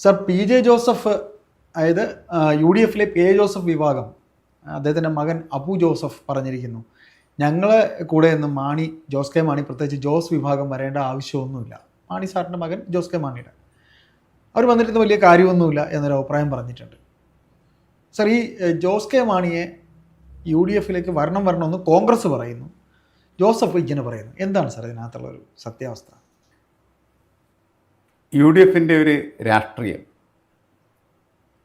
Sir P J Joseph, അതായത് U D എഫിലെ P A Joseph വിഭാഗം, അദ്ദേഹത്തിൻ്റെ മകൻ അബു ജോസഫ് പറഞ്ഞിരിക്കുന്നു, ഞങ്ങൾ കൂടെ നിന്ന് മാണി, ജോസ് കെ മാണി, പ്രത്യേകിച്ച് ജോസ് വിഭാഗം വരേണ്ട ആവശ്യമൊന്നുമില്ല. മാണി സാറിൻ്റെ മകൻ ജോസ് കെ മാണിയുടെ അവർ വന്നിട്ട് വലിയ കാര്യമൊന്നുമില്ല എന്നൊരു അഭിപ്രായം പറഞ്ഞിട്ടുണ്ട്. സർ, ഈ ജോസ് കെ മാണിയെ യു ഡി എഫിലേക്ക് വരണമെന്ന് കോൺഗ്രസ് പറയുന്നു, ജോസഫ് ഇങ്ങനെ പറയുന്നു. എന്താണ് സാർ ഇതിനകത്തുള്ള ഒരു സത്യാവസ്ഥ? യു ഡി എഫിൻ്റെ ഒരു രാഷ്ട്രീയം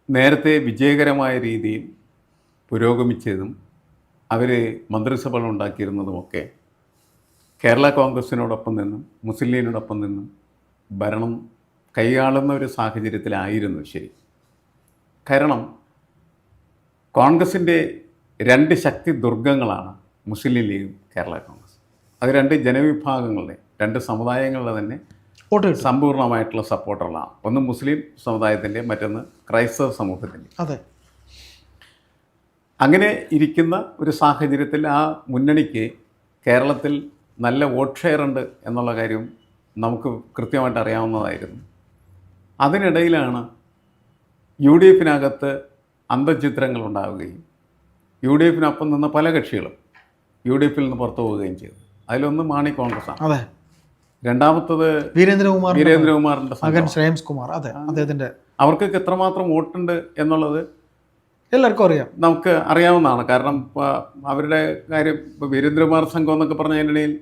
നേരത്തെ വിജയകരമായ രീതിയിൽ പുരോഗമിച്ചതും അവർ മന്ത്രിസഭകൾ ഉണ്ടാക്കിയിരുന്നതുമൊക്കെ കേരള കോൺഗ്രസിനോടൊപ്പം നിന്നും മുസ്ലിം ലീഗിനോടൊപ്പം നിന്നും ഭരണം കൈയാളുന്ന ഒരു സാഹചര്യത്തിലായിരുന്നു. ശരി, കാരണം കോൺഗ്രസിൻ്റെ രണ്ട് ശക്തി ദുർഗങ്ങളാണ് മുസ്ലിം ലീഗും കേരള കോൺഗ്രസ്. അത് രണ്ട് ജനവിഭാഗങ്ങളുടെ, രണ്ട് സമുദായങ്ങളുടെ തന്നെ സമ്പൂർണ്ണമായിട്ടുള്ള സപ്പോർട്ടറുകളാണ്. ഒന്ന് മുസ്ലിം സമുദായത്തിൻ്റെ, മറ്റൊന്ന് ക്രൈസ്തവ സമൂഹത്തിൻ്റെ. അതെ. അങ്ങനെ ഇരിക്കുന്ന ഒരു സാഹചര്യത്തിൽ ആ മുന്നണിക്ക് കേരളത്തിൽ നല്ല വോട്ട് ഷെയർ ഉണ്ട് എന്നുള്ള കാര്യം നമുക്ക് കൃത്യമായിട്ട് അറിയാവുന്നതായിരുന്നു. അതിനിടയിലാണ് യു ഡി എഫിനകത്ത് അന്തർചിത്രങ്ങൾ ഉണ്ടാവുകയും യു ഡി എഫിനൊപ്പം നിന്ന പല കക്ഷികളും യു ഡി എഫിൽ നിന്ന് പുറത്തു പോവുകയും ചെയ്തു. അതിലൊന്ന് മാണി കോൺഗ്രസ്സാണ്. അതെ. രണ്ടാമത്തത് വീരേന്ദ്രകുമാറിൻ്റെ മകൻ ശ്രേയംസ് കുമാർ. അതെ, അദ്ദേഹത്തിൻ്റെ അവർക്കൊക്കെ എത്രമാത്രം വോട്ടുണ്ട് എന്നുള്ളത് എല്ലാവർക്കും അറിയാം, നമുക്ക് അറിയാവുന്നതാണ്. കാരണം അവരുടെ കാര്യം ഇപ്പോൾ വീരേന്ദ്രകുമാർ സംഘം എന്നൊക്കെ പറഞ്ഞതിനിടയിൽ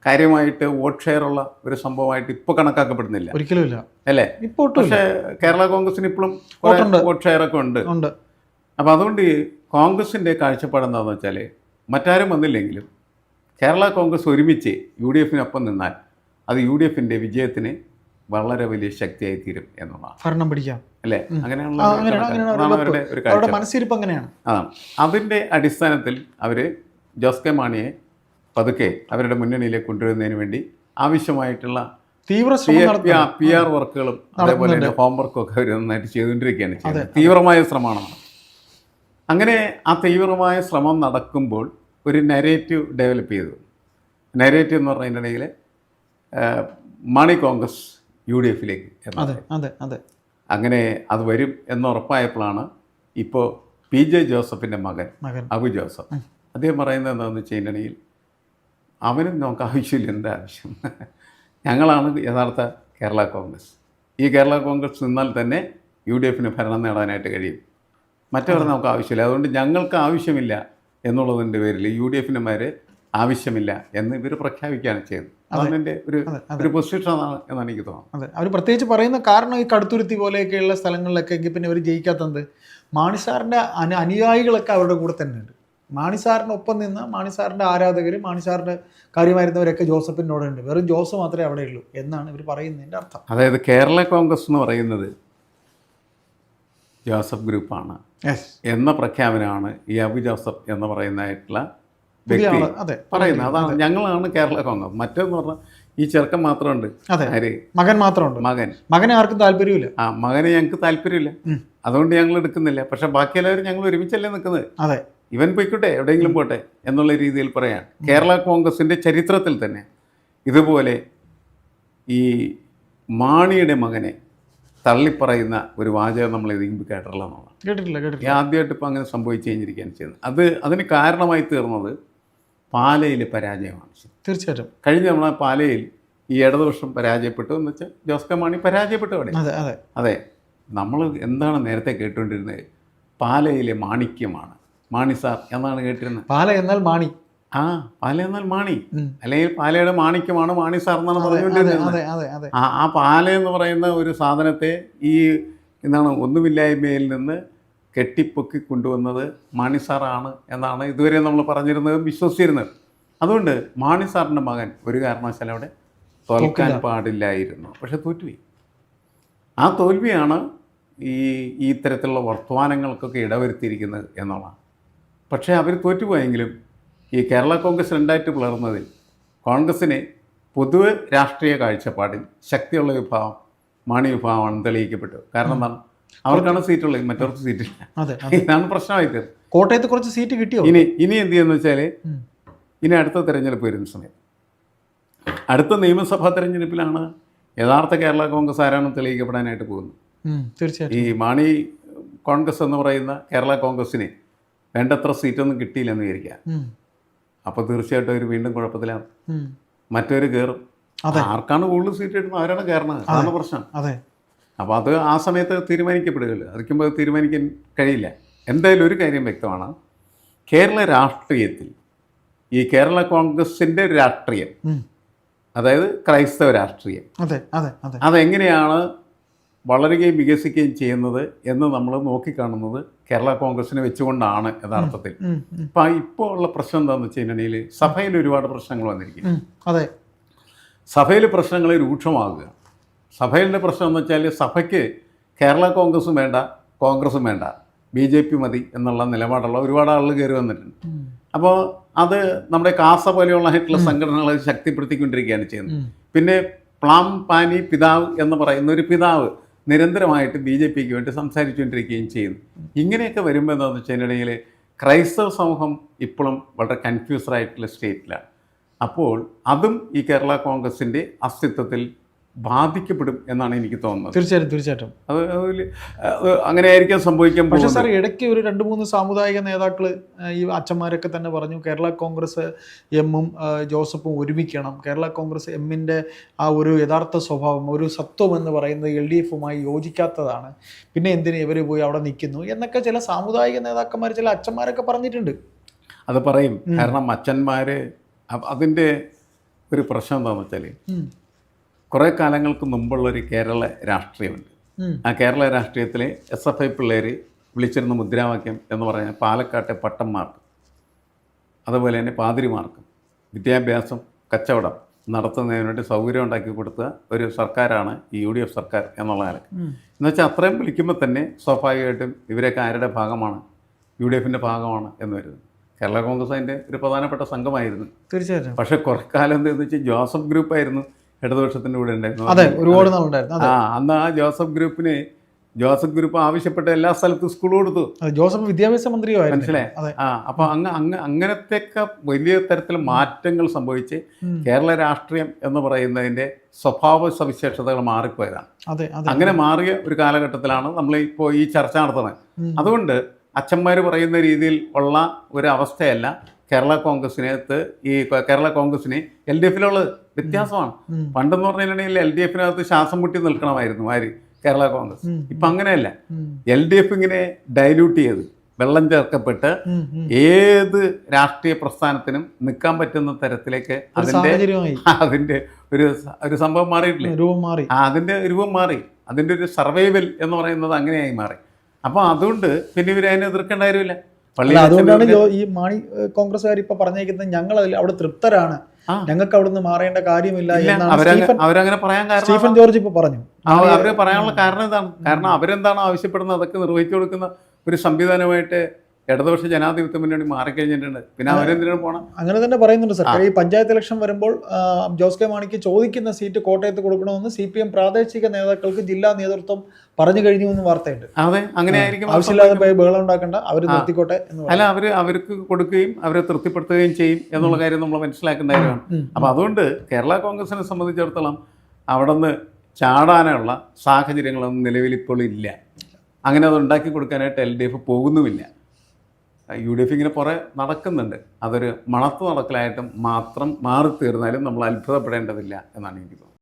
കാര്യമായിട്ട് വോട്ട് ഷെയർ ഉള്ള ഒരു സംഭവമായിട്ട് ഇപ്പോൾ കണക്കാക്കപ്പെടുന്നില്ല, ഒരിക്കലും ഇല്ല, അല്ലേ? ഇപ്പോൾ. പക്ഷേ കേരള കോൺഗ്രസിന് ഇപ്പോഴും വോട്ട് ഷെയർ ഒക്കെ ഉണ്ട്. അപ്പോൾ അതുകൊണ്ട് കോൺഗ്രസിൻ്റെ കാഴ്ചപ്പാട് എന്താണെന്ന് വെച്ചാൽ, മറ്റാരും വന്നില്ലെങ്കിലും കേരള കോൺഗ്രസ് ഒരുമിച്ച് യു ഡി എഫിനൊപ്പം നിന്നാൽ അത് യു ഡി എഫിൻ്റെ വിജയത്തിന് വളരെ വലിയ ശക്തിയായി തീരും എന്നുള്ളതാണ്. ഭരണം പിടിക്കാം, അല്ലേ? അങ്ങനെയുള്ള ഒരു മനസ്സിരിപ്പ് അങ്ങനെയാണ്. അതിൻ്റെ അടിസ്ഥാനത്തിൽ അവർ ജോസ് കെ മാണിയെ പതുക്കെ അവരുടെ മുന്നണിയിലേക്ക് കൊണ്ടുവരുന്നതിന് വേണ്ടി ആവശ്യമായിട്ടുള്ള തീവ്ര പി ആർ വർക്കുകളും അതേപോലെ തന്നെ ഹോംവർക്കും ഒക്കെ അവർ നന്നായിട്ട് ചെയ്തുകൊണ്ടിരിക്കുകയാണ് ചെയ്യുന്നത്. തീവ്രമായ ശ്രമമാണ്. അങ്ങനെ ആ തീവ്രമായ ശ്രമം നടക്കുമ്പോൾ ഒരു നരേറ്റീവ് ഡെവലപ്പ് ചെയ്തു. നരേറ്റീവ് എന്ന് പറഞ്ഞതിനിടയിൽ മാണി കോൺഗ്രസ് യു ഡി എഫിലേക്ക്, അങ്ങനെ അത് വരും എന്നുറപ്പായപ്പോഴാണ് ഇപ്പോൾ പി ജെ ജോസഫിൻ്റെ മകൻ അബു ജോസഫ് അദ്ദേഹം പറയുന്നത് എന്താണെന്ന് വെച്ചിട്ടുണ്ടെങ്കിൽ, അവനും നമുക്ക് ആവശ്യമില്ല, എന്താ ആവശ്യം, ഞങ്ങളാണ് യഥാർത്ഥ കേരള കോൺഗ്രസ്. ഈ കേരള കോൺഗ്രസ് നിന്നാൽ തന്നെ യു ഡി എഫിന് ഭരണം നേടാനായിട്ട് കഴിയും, മറ്റവർ നമുക്ക് ആവശ്യമില്ല, അതുകൊണ്ട് ഞങ്ങൾക്ക് ആവശ്യമില്ല എന്നുള്ളതിൻ്റെ പേരിൽ യു ഡി എഫിനുമാർ ആവശ്യമില്ല എന്ന് ഇവർ പ്രഖ്യാപിക്കുകയാണ് ചെയ്തത്. അതിൻ്റെ ഒരു പൊസിഷനാണ് എന്നാണ് എനിക്ക് തോന്നുന്നത്. അതെ, അവർ പ്രത്യേകിച്ച് പറയുന്ന കാരണം ഈ കടുത്തുരുത്തി പോലെയൊക്കെയുള്ള സ്ഥലങ്ങളിലൊക്കെ എങ്കിൽ പിന്നെ അവർ ജയിക്കാത്തത് മാണി സാറിൻ്റെ അനുയായികളൊക്കെ അവരുടെ കൂടെ തന്നെയുണ്ട്. മാണി സാറിനൊപ്പം നിന്ന് മാണി സാറിൻ്റെ ആരാധകർ, മാണി സാറിൻ്റെ കാര്യമായിരുന്നവരൊക്കെ ജോസഫിനോടുണ്ട്. വെറും ജോസ് മാത്രമേ അവിടെ ഉള്ളൂ എന്നാണ് ഇവർ പറയുന്നതിൻ്റെ അർത്ഥം. അതായത് കേരള കോൺഗ്രസ് എന്ന് പറയുന്നത് ജോസഫ് ഗ്രൂപ്പാണ് എന്ന പ്രഖ്യാപനമാണ് ഈ അബു ജോസഫ് എന്ന് പറയുന്നതായിട്ടുള്ള വ്യക്തി പറയുന്നത്. അതാണ് ഞങ്ങളാണ് കേരള കോൺഗ്രസ്. മറ്റേന്ന് പറഞ്ഞാൽ ഈ ചെറുക്കൻ മാത്രമുണ്ട്, മകൻ മാത്രമുണ്ട്. മകനെ ആർക്കും താല്പര്യമില്ല. മകനെ ഞങ്ങൾക്ക് താല്പര്യമില്ല, അതുകൊണ്ട് ഞങ്ങൾ എടുക്കുന്നില്ല. പക്ഷെ ബാക്കിയെല്ലാവരും ഞങ്ങൾ ഒരുമിച്ചല്ലേ നിൽക്കുന്നത്. അതെ, ഇവൻ പോയിക്കോട്ടെ, എവിടെയെങ്കിലും പോട്ടെ എന്നുള്ള രീതിയിൽ പറയാൻ. കേരള കോൺഗ്രസിൻ്റെ ചരിത്രത്തിൽ തന്നെ ഇതുപോലെ ഈ മാണിയുടെ മകനെ തള്ളിപ്പറയുന്ന ഒരു വാചകം നമ്മൾ ഏതെങ്കിലും കേട്ടിട്ടില്ല എന്നുള്ളതാണ്. ആദ്യമായിട്ട് ഇപ്പോൾ അങ്ങനെ സംഭവിച്ചു കഴിഞ്ഞിരിക്കുകയാണ് ചെയ്യുന്നത്. അതിന് കാരണമായി തീർന്നത് പാലയിലെ പരാജയമാണ്. തീർച്ചയായിട്ടും കഴിഞ്ഞ നമ്മളെ പാലയിൽ ഈ ഇടതുപക്ഷം പരാജയപ്പെട്ടു എന്ന് വെച്ചാൽ ജോസ് കെ മാണി പരാജയപ്പെട്ടു അവിടെ. അതെ, നമ്മൾ എന്താണ് നേരത്തെ കേട്ടുകൊണ്ടിരുന്നത്? പാലയിലെ മാണിക്യമാണ് മാണി സാർ എന്നാണ് കേട്ടിരുന്നത്. പാല എന്നാൽ മാണി, പാല എന്നാൽ മാണി, അല്ലെങ്കിൽ പാലയുടെ മാണിക്യമാണ് മാണി സാർ എന്നാണ് പറഞ്ഞുകൊണ്ടിരുന്നത്. ആ പാല എന്ന് പറയുന്ന ഒരു സാധനത്തെ ഈ എന്താണ് ഒന്നുമില്ലായ്മയിൽ നിന്ന് കെട്ടിപ്പൊക്കി കൊണ്ടുവന്നത് മാണി സാറാണ് എന്നാണ് ഇതുവരെ നമ്മൾ പറഞ്ഞിരുന്നത്, വിശ്വസിച്ചിരുന്നത്. അതുകൊണ്ട് മാണി സാറിൻ്റെ മകൻ ഒരു കാരണവശാലും അവിടെ തോൽക്കാൻ പാടില്ലായിരുന്നു. പക്ഷെ തോറ്റുപോയി. ആ തോൽവിയാണ് ഈ ഇത്തരത്തിലുള്ള വർത്തമാനങ്ങൾക്കൊക്കെ ഇടവരുത്തിയിരിക്കുന്നത് എന്നുള്ളതാണ്. പക്ഷേ അവർ തോറ്റുപോയെങ്കിലും ഈ കേരള കോൺഗ്രസ് രണ്ടായിട്ട് പിളർന്നതിൽ കോൺഗ്രസ്സിന് പൊതുവെ രാഷ്ട്രീയ കാഴ്ചപ്പാടിൽ ശക്തിയുള്ള വിഭാഗം മാണി വിഭാഗമാണെന്ന് തെളിയിക്കപ്പെട്ടു. കാരണം എന്താണ്? അവർക്കാണ് സീറ്റുള്ളത്, മറ്റവർക്ക് സീറ്റില്ല. ഇതാണ് പ്രശ്നമായി തീർന്നത്. കോട്ടയത്ത് കുറച്ച് സീറ്റ് കിട്ടിയോ? ഇനി എന്ത് ചെയ്യുന്നു വെച്ചാൽ, ഇനി അടുത്ത തെരഞ്ഞെടുപ്പ് വരുന്ന സമയത്ത്, അടുത്ത നിയമസഭാ തെരഞ്ഞെടുപ്പിലാണ് യഥാർത്ഥ കേരള കോൺഗ്രസ് ആരാണെന്ന് തെളിയിക്കപ്പെടാനായിട്ട് പോകുന്നു. തീർച്ചയായിട്ടും. ഈ മാണി കോൺഗ്രസ് എന്ന് പറയുന്ന കേരള കോൺഗ്രസ്സിന് വേണ്ടത്ര സീറ്റൊന്നും കിട്ടിയില്ലെന്ന് വിചാരിക്കുക. അപ്പോൾ തീർച്ചയായിട്ടും അവർ വീണ്ടും കുഴപ്പത്തിലാണ്. മറ്റൊരു കയറും. ആർക്കാണ് കൂടുതൽ സീറ്റ് കിട്ടുന്നത് അവരാണ് കയറുന്നത്. അതാണ് പ്രശ്നം. അപ്പോൾ അത് ആ സമയത്ത് തീരുമാനിക്കപ്പെടുകയില്ല. അതിക്കുമ്പോൾ അത് തീരുമാനിക്കാൻ കഴിയില്ല. എന്തായാലും ഒരു കാര്യം വ്യക്തമാണ്, കേരള രാഷ്ട്രീയത്തിൽ ഈ കേരള കോൺഗ്രസിൻ്റെ രാഷ്ട്രീയം, അതായത് ക്രൈസ്തവ രാഷ്ട്രീയം, അതെങ്ങനെയാണ് വളരുകയും വികസിക്കുകയും ചെയ്യുന്നത് എന്ന് നമ്മൾ നോക്കിക്കാണുന്നത് കേരള കോൺഗ്രസിനെ വെച്ചുകൊണ്ടാണ് യഥാർത്ഥത്തിൽ. അപ്പം ഇപ്പോൾ ഉള്ള പ്രശ്നം എന്താണെന്ന് വെച്ച് കഴിഞ്ഞാൽ സഭയിൽ ഒരുപാട് പ്രശ്നങ്ങൾ വന്നിരിക്കുന്നു. സഭയിൽ പ്രശ്നങ്ങൾ രൂക്ഷമാകുക. സഭയിലെ പ്രശ്നം എന്ന് വെച്ചാൽ സഭയ്ക്ക് കേരള കോൺഗ്രസും വേണ്ട, കോൺഗ്രസും വേണ്ട, BJP മതി എന്നുള്ള നിലപാടുള്ള ഒരുപാട് ആളുകൾ കയറി വന്നിട്ടുണ്ട്. അപ്പോൾ അത് നമ്മുടെ കാസ പോലെയുള്ള സംഘടനകളെ ശക്തിപ്പെടുത്തിക്കൊണ്ടിരിക്കുകയാണ് ചെയ്യുന്നത്. പിന്നെ പ്ലാം പാനി പിതാവ് എന്ന് പറയുന്ന ഒരു പിതാവ് നിരന്തരമായിട്ട് BJPക്ക് വേണ്ടി സംസാരിച്ചുകൊണ്ടിരിക്കുകയും ചെയ്യുന്നു. ഇങ്ങനെയൊക്കെ വരുമ്പോൾ എന്താണെന്ന് വെച്ചിട്ടുണ്ടെങ്കിൽ ക്രൈസ്തവ സമൂഹം ഇപ്പോഴും വളരെ കൺഫ്യൂസ്ഡ് ആയിട്ടുള്ള സ്റ്റേറ്റിലാണ്. അപ്പോൾ അതും ഈ കേരള കോൺഗ്രസിൻ്റെ അസ്തിത്വത്തിൽ ബാധിക്കപ്പെടും എന്നാണ് എനിക്ക് തോന്നുന്നത്. തീർച്ചയായിട്ടും അത് അങ്ങനെ ആയിരിക്കും സംഭവിക്കാൻ പോകുന്നത്. പക്ഷേ സാർ, ഇടയ്ക്ക് ഒരു 2-3 സാമുദായിക നേതാക്കൾ, ഈ അച്ഛന്മാരൊക്കെ തന്നെ പറഞ്ഞു കേരള കോൺഗ്രസ് എമ്മും ജോസഫും ഒരുമിക്കണം, കേരള കോൺഗ്രസ് എമ്മിൻ്റെ ആ ഒരു യഥാർത്ഥ സ്വഭാവം, ഒരു സത്വം എന്ന് പറയുന്നത് LDFുമായി യോജിക്കാത്തതാണ്, പിന്നെ എന്തിന് ഇവർ പോയി അവിടെ നിൽക്കുന്നു എന്നൊക്കെ ചില സാമുദായിക നേതാക്കന്മാർ, ചില അച്ഛന്മാരൊക്കെ പറഞ്ഞിട്ടുണ്ട്. അത് പറയും. കാരണം അച്ഛന്മാർ, അതിൻ്റെ ഒരു പ്രശ്നം എന്താണെന്ന് വെച്ചാൽ കുറേ കാലങ്ങൾക്ക് മുമ്പുള്ളൊരു കേരള രാഷ്ട്രീയമുണ്ട്. ആ കേരള രാഷ്ട്രീയത്തിലെ SFI പിള്ളേർ വിളിച്ചിരുന്ന മുദ്രാവാക്യം എന്ന് പറഞ്ഞാൽ പാലക്കാട്ടെ പട്ടന്മാർക്കും അതുപോലെ തന്നെ പാതിരിമാർക്കും വിദ്യാഭ്യാസം, കച്ചവടം നടത്തുന്നതിന് വേണ്ടി സൗകര്യം ഉണ്ടാക്കി കൊടുത്ത ഒരു സർക്കാരാണ് ഈ UDF സർക്കാർ എന്നുള്ള കാലം. എന്നുവെച്ചാൽ അത്രയും വിളിക്കുമ്പോൾ തന്നെ സ്വാഭാവികമായിട്ടും ഇവരൊക്കെ ആരുടെ ഭാഗമാണ്, UDFൻ്റെ ഭാഗമാണ് എന്ന് വരുന്നത്. കേരള കോൺഗ്രസ് അതിൻ്റെ ഒരു പ്രധാനപ്പെട്ട സംഘമായിരുന്നു. തീർച്ചയായിട്ടും. പക്ഷേ കുറേ കാലം എന്താണെന്ന് വെച്ചാൽ ജോസഫ് ഗ്രൂപ്പായിരുന്നു ഇടതുപക്ഷത്തിൻ്റെ കൂടെ ഉണ്ടായിരുന്നു. അന്ന് ആ ജോസഫ് ഗ്രൂപ്പ് ആവശ്യപ്പെട്ട എല്ലാ സ്ഥലത്തും സ്കൂൾ കൊടുത്തു. ജോസഫ് വിദ്യാഭ്യാസ മന്ത്രിയായിരുന്നു. മനസ്സിലായി. അപ്പോൾ അങ്ങനത്തെയൊക്കെ വലിയ തരത്തിൽ മാറ്റങ്ങൾ സംഭവിച്ച് കേരള രാഷ്ട്രീയം എന്ന് പറയുന്നതിൻ്റെ സ്വഭാവ സവിശേഷതകൾ മാറിപ്പോയതാണ്. അങ്ങനെ മാറിയ ഒരു കാലഘട്ടത്തിലാണ് നമ്മൾ ഇപ്പോൾ ഈ ചർച്ച നടത്തുന്നത്. അതുകൊണ്ട് അച്ഛന്മാർ പറയുന്ന രീതിയിൽ ഉള്ള ഒരു അവസ്ഥയല്ല കേരള കോൺഗ്രസിനകത്ത്. ഈ കേരള കോൺഗ്രസിന് LDFിലുള്ളത് വ്യത്യാസമാണ്. പണ്ടെന്ന് പറഞ്ഞിട്ടുണ്ടെങ്കിൽ LDFിനകത്ത് ശ്വാസം മുട്ടി നിൽക്കണമായിരുന്നു കേരള കോൺഗ്രസ്. ഇപ്പം അങ്ങനെയല്ല. LDF ഇങ്ങനെ ഡൈല്യൂട്ട് ചെയ്ത് വെള്ളം ചേർക്കപ്പെട്ട് ഏത് രാഷ്ട്രീയ പ്രസ്ഥാനത്തിനും നിൽക്കാൻ പറ്റുന്ന തരത്തിലേക്ക് അതിൻ്റെ ഒരു സംഭവം മാറിയിട്ടില്ലേ? അതിൻ്റെ രൂപം മാറി. അതിൻ്റെ ഒരു സർവൈവൽ എന്ന് പറയുന്നത് അങ്ങനെയായി മാറി. അപ്പോൾ അതുകൊണ്ട് പിന്നെ ഇവർ അതിനെ എതിർക്കേണ്ട കാര്യമില്ല. അതുകൊണ്ടാണ് ഈ മാണി കോൺഗ്രസ്സുകാർ ഇപ്പൊ പറഞ്ഞേക്കുന്നത് ഞങ്ങൾ അവിടെ തൃപ്തരാണ്, ഞങ്ങൾക്ക് അവിടുന്ന് മാറേണ്ട കാര്യമില്ല അവരങ്ങനെ പറയാൻ കാരണം സ്റ്റീഫൻ ജോർജ് ഇപ്പൊ പറഞ്ഞു. അവര് പറയാനുള്ള കാരണം ഇതാണ്. കാരണം അവരെന്താണോ ആവശ്യപ്പെടുന്നത് അതൊക്കെ നിർവഹിച്ചു കൊടുക്കുന്ന ഒരു സംവിധാനമായിട്ട് ഇടതുപക്ഷ ജനാധിപത്യ മുന്നണി മാറിക്കഴിഞ്ഞിട്ടുണ്ട്. പിന്നെ അവരെന്തിനാണ് പോകണം? അങ്ങനെ തന്നെ പറയുന്നുണ്ട് സർക്കാർ. ഈ പഞ്ചായത്ത് ഇലക്ഷൻ വരുമ്പോൾ ജോസ് കെ മാണിക്ക് ചോദിക്കുന്ന സീറ്റ് കോട്ടയത്ത് കൊടുക്കണമെന്ന് CPM പ്രാദേശിക നേതാക്കൾക്ക് ജില്ലാ നേതൃത്വം പറഞ്ഞു കഴിഞ്ഞു എന്ന് വാർത്തയുണ്ട്. അതെ, അങ്ങനെ ആയിരിക്കും. ആവശ്യമില്ലാതെ പോയി ബഹളം ഉണ്ടാക്കണ്ട, അവർ നിർത്തിക്കോട്ടെ എന്ന്. അല്ല, അവർക്ക് കൊടുക്കുകയും അവരെ തൃപ്തിപ്പെടുത്തുകയും ചെയ്യും എന്നുള്ള കാര്യം നമ്മൾ മനസ്സിലാക്കേണ്ട കാര്യമാണ്. അപ്പം അതുകൊണ്ട് കേരള കോൺഗ്രസിനെ സംബന്ധിച്ചിടത്തോളം അവിടെ നിന്ന് ചാടാനുള്ള സാഹചര്യങ്ങളൊന്നും നിലവിലിപ്പോൾ ഇല്ല. അങ്ങനെ അത് ഉണ്ടാക്കി കൊടുക്കാനായിട്ട് LDF പോകുന്നുമില്ല. UDF ഇങ്ങനെ കുറേ നടക്കുന്നുണ്ട്. അതൊരു മണത്ത് നടക്കലായിട്ടും മാത്രം മാറി തീർന്നാലും നമ്മൾ അത്ഭുതപ്പെടേണ്ടതില്ല എന്നാണ് എനിക്ക് തോന്നുന്നത്.